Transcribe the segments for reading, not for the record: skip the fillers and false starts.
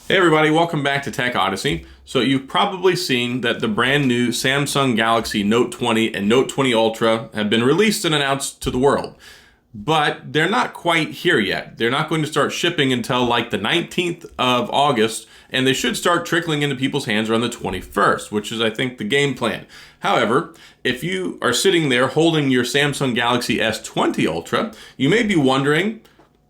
Hey everybody, welcome back to Tech Odyssey. So you've probably seen that the brand new Samsung Galaxy Note 20 and Note 20 Ultra have been released and announced to the world. But they're not quite here yet. They're not going to start shipping until like the 19th of August, and they should start trickling into people's hands around the 21st, which is I think the game plan. However, if you are sitting there holding your Samsung Galaxy S20 Ultra, you may be wondering,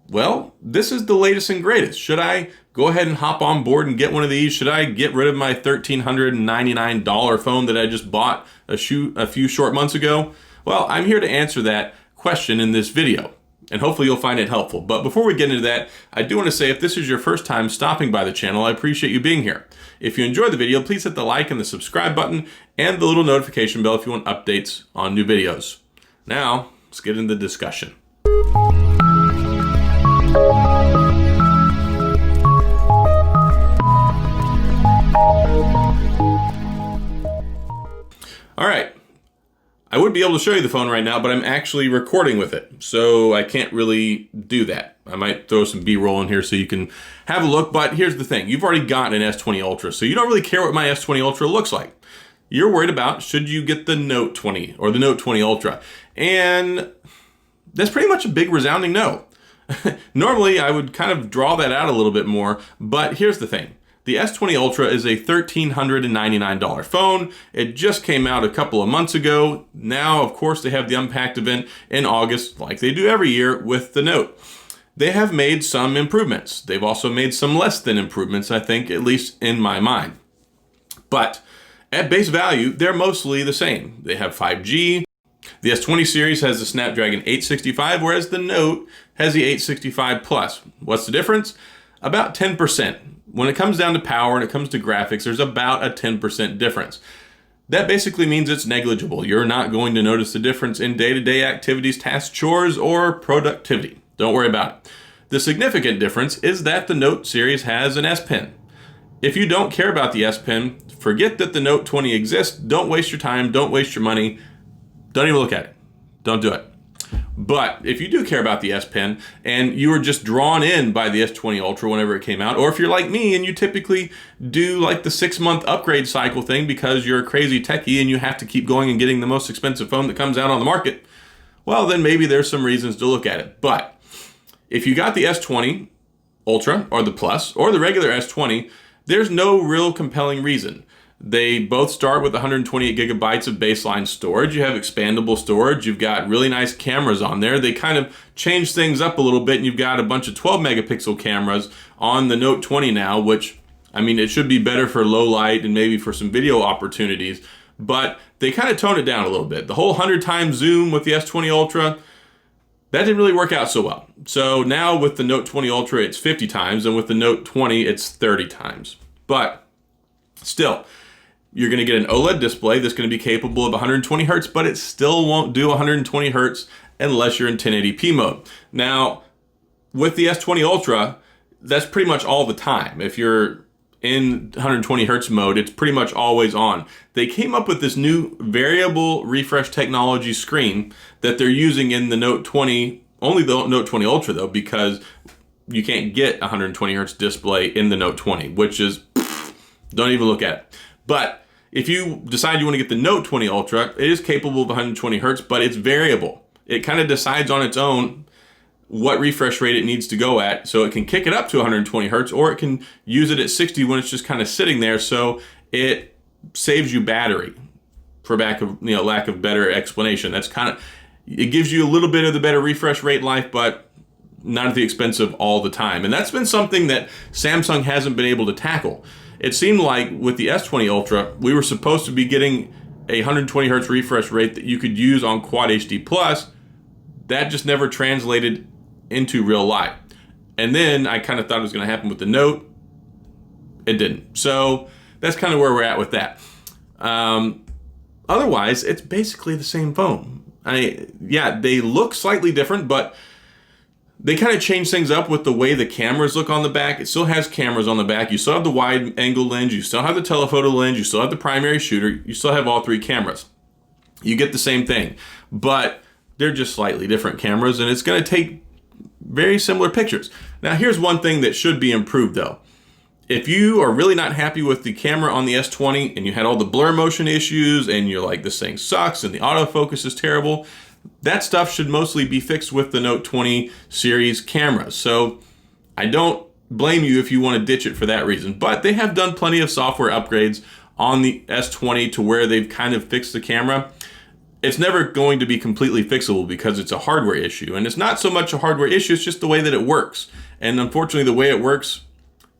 well, this is the latest and greatest. Should I go ahead and hop on board and get one of these? Should I get rid of my $1,399 phone that I just bought a few short months ago? Well, I'm here to answer that question in this video, and hopefully you'll find it helpful. But before we get into that, I do want to say if this is your first time stopping by the channel, I appreciate you being here. If you enjoyed the video, please hit the like and the subscribe button and the little notification bell if you want updates on new videos. Now, let's get into the discussion. All right, I would be able to show you the phone right now, but I'm actually recording with it, so I can't really do that. I might throw some B-roll in here so you can have a look, but here's the thing. You've already gotten an S20 Ultra, so you don't really care what my S20 Ultra looks like. You're worried about, should you get the Note 20 or the Note 20 Ultra? And that's pretty much a big resounding no. Normally, I would kind of draw that out a little bit more, but here's the thing. The S20 Ultra is a $1,399 phone. It just came out a couple of months ago. Now, of course, they have the Unpacked event in August, like they do every year with the Note. They have made some improvements. They've also made some less than improvements, I think, at least in my mind. But at base value, they're mostly the same. They have 5G. The S20 series has the Snapdragon 865, whereas the Note has the 865 Plus. What's the difference? About 10%. When it comes down to power and it comes to graphics, there's about a 10% difference. That basically means it's negligible. You're not going to notice the difference in day-to-day activities, tasks, chores, or productivity. Don't worry about it. The significant difference is that the Note series has an S Pen. If you don't care about the S Pen, forget that the Note 20 exists. Don't waste your time. Don't waste your money. Don't even look at it. Don't do it. But if you do care about the S Pen and you were just drawn in by the S20 Ultra whenever it came out, or if you're like me and you typically do like the 6-month upgrade cycle thing because you're a crazy techie and you have to keep going and getting the most expensive phone that comes out on the market, well, then maybe there's some reasons to look at it. But if you got the S20 Ultra or the Plus or the regular S20, there's no real compelling reason. They both start with 128 gigabytes of baseline storage. You have expandable storage. You've got really nice cameras on there. They kind of change things up a little bit, and you've got a bunch of 12 megapixel cameras on the Note 20 now, which, I mean, it should be better for low light and maybe for some video opportunities, but they kind of tone it down a little bit. The whole 100 times zoom with the S20 Ultra, that didn't really work out so well. So now with the Note 20 Ultra, it's 50 times, and with the Note 20, it's 30 times. But still, you're going to get an OLED display that's going to be capable of 120 hertz, but it still won't do 120 hertz unless you're in 1080p mode. Now, with the S20 Ultra, that's pretty much all the time. If you're in 120 hertz mode, it's pretty much always on. They came up with this new variable refresh technology screen that they're using in the Note 20, only the Note 20 Ultra though, because you can't get a 120 hertz display in the Note 20, which is, don't even look at it. But if you decide you want to get the Note 20 Ultra, it is capable of 120 hertz, but it's variable. It kind of decides on its own what refresh rate it needs to go at, so it can kick it up to 120 hertz, or it can use it at 60 when it's just kind of sitting there, so it saves you battery, for lack of better explanation. That's kind of, it gives you a little bit of the better refresh rate life, but not at the expense of all the time. And that's been something that Samsung hasn't been able to tackle. It seemed like with the S20 Ultra, we were supposed to be getting a 120 hertz refresh rate that you could use on Quad HD Plus. That just never translated into real life. And then I kind of thought it was going to happen with the Note. It didn't. So that's kind of where we're at with that. Otherwise, it's basically the same phone. Yeah, they look slightly different, but they kind of change things up with the way the cameras look on the back. It still has cameras on the back. You still have the wide angle lens. You still have the telephoto lens. You still have the primary shooter. You still have all three cameras. You get the same thing, but they're just slightly different cameras, and it's going to take very similar pictures. Now, here's one thing that should be improved, though. if you are really not happy with the camera on the S20 and you had all the blur motion issues and you're like, this thing sucks and the autofocus is terrible, that stuff should mostly be fixed with the Note 20 series camera. So I don't blame you if you want to ditch it for that reason, but they have done plenty of software upgrades on the S20 to where they've kind of fixed the camera. It's never going to be completely fixable because it's a hardware issue, and it's not so much a hardware issue, it's just the way that it works. And unfortunately, the way it works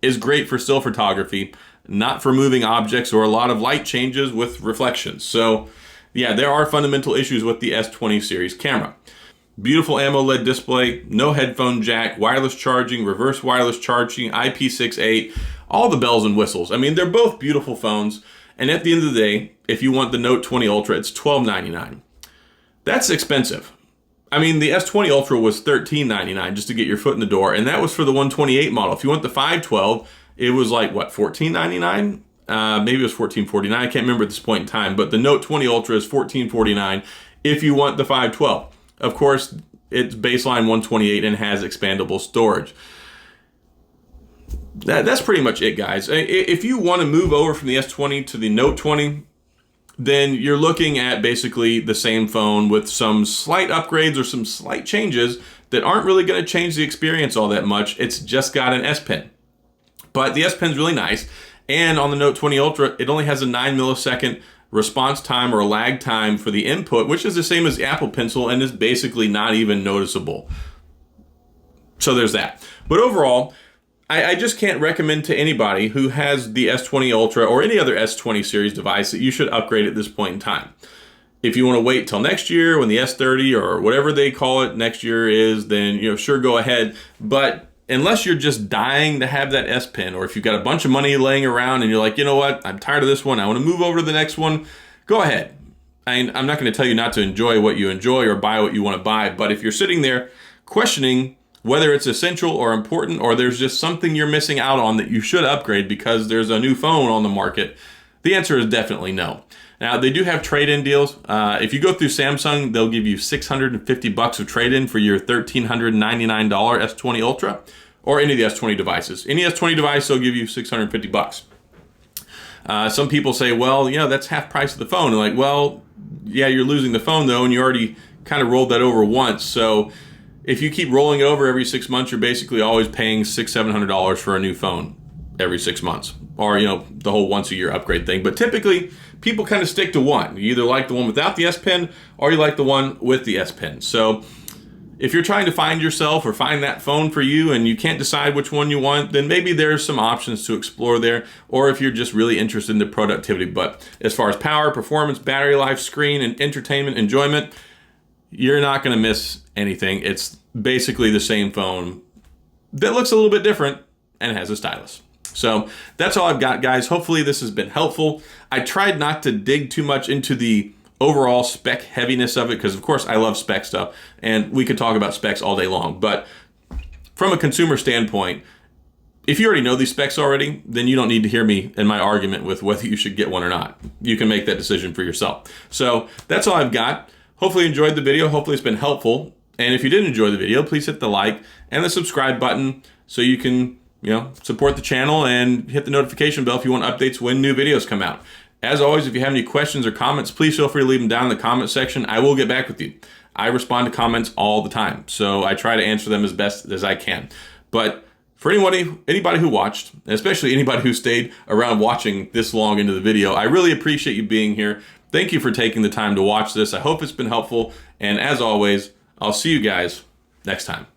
is great for still photography, not for moving objects or a lot of light changes with reflections. So yeah, there are fundamental issues with the S20 series camera. Beautiful AMOLED display, no headphone jack, wireless charging, reverse wireless charging, IP68, all the bells and whistles. I mean, they're both beautiful phones. And at the end of the day, if you want the Note 20 Ultra, it's $1299. That's expensive. I mean, the S20 Ultra was $1399 just to get your foot in the door, and that was for the 128 model. If you want the 512, it was like, what, $1499? Maybe it was $1449. I can't remember at this point in time, but the Note 20 Ultra is $1449 if you want the 512. Of course, it's baseline 128 and has expandable storage. That's pretty much it, guys. If you want to move over from the S20 to the Note 20, then you're looking at basically the same phone with some slight upgrades or some slight changes that aren't really going to change the experience all that much. It's just got an S Pen. But the S Pen's really nice. And on the Note 20 Ultra, it only has a 9 millisecond response time or lag time for the input, which is the same as the Apple Pencil and is basically not even noticeable. So there's that. But overall, I just can't recommend to anybody who has the S20 Ultra or any other S20 series device that you should upgrade at this point in time. If you want to wait till next year when the S30 or whatever they call it next year is, then sure, go ahead. But unless you're just dying to have that S Pen, or if you've got a bunch of money laying around and you're like, you know what, I'm tired of this one, I want to move over to the next one, go ahead. I'm not going to tell you not to enjoy what you enjoy or buy what you want to buy, but if you're sitting there questioning whether it's essential or important, or there's just something you're missing out on that you should upgrade because there's a new phone on the market, the answer is definitely no. Now, they do have trade-in deals. If you go through Samsung, they'll give you $650 of trade-in for your $1,399 S20 Ultra or any of the S20 devices. Any S20 device, they'll give you $650. Some people say, well, that's half price of the phone. They're like, well, yeah, you're losing the phone, though, and you already kind of rolled that over once. So if you keep rolling it over every 6 months, you're basically always paying $600-700 for a new phone every 6 months, or the whole once-a-year upgrade thing. But typically, people kind of stick to one. You either like the one without the S Pen, or you like the one with the S Pen. So if you're trying to find yourself or find that phone for you and you can't decide which one you want, then maybe there's some options to explore there, or if you're just really interested in the productivity. But as far as power, performance, battery life, screen, and entertainment, enjoyment, you're not going to miss anything. It's basically the same phone that looks a little bit different and has a stylus. So that's all I've got, guys. Hopefully this has been helpful. I tried not to dig too much into the overall spec heaviness of it because, of course, I love spec stuff, and we could talk about specs all day long. But from a consumer standpoint, if you already know these specs already, then you don't need to hear me in my argument with whether you should get one or not. You can make that decision for yourself. So that's all I've got. Hopefully you enjoyed the video. Hopefully it's been helpful. And if you did enjoy the video, please hit the like and the subscribe button so you can, support the channel and hit the notification bell if you want updates when new videos come out. As always, if you have any questions or comments, please feel free to leave them down in the comment section. I will get back with you. I respond to comments all the time, so I try to answer them as best as I can. But for anybody who watched, especially anybody who stayed around watching this long into the video, I really appreciate you being here. Thank you for taking the time to watch this. I hope it's been helpful. And as always, I'll see you guys next time.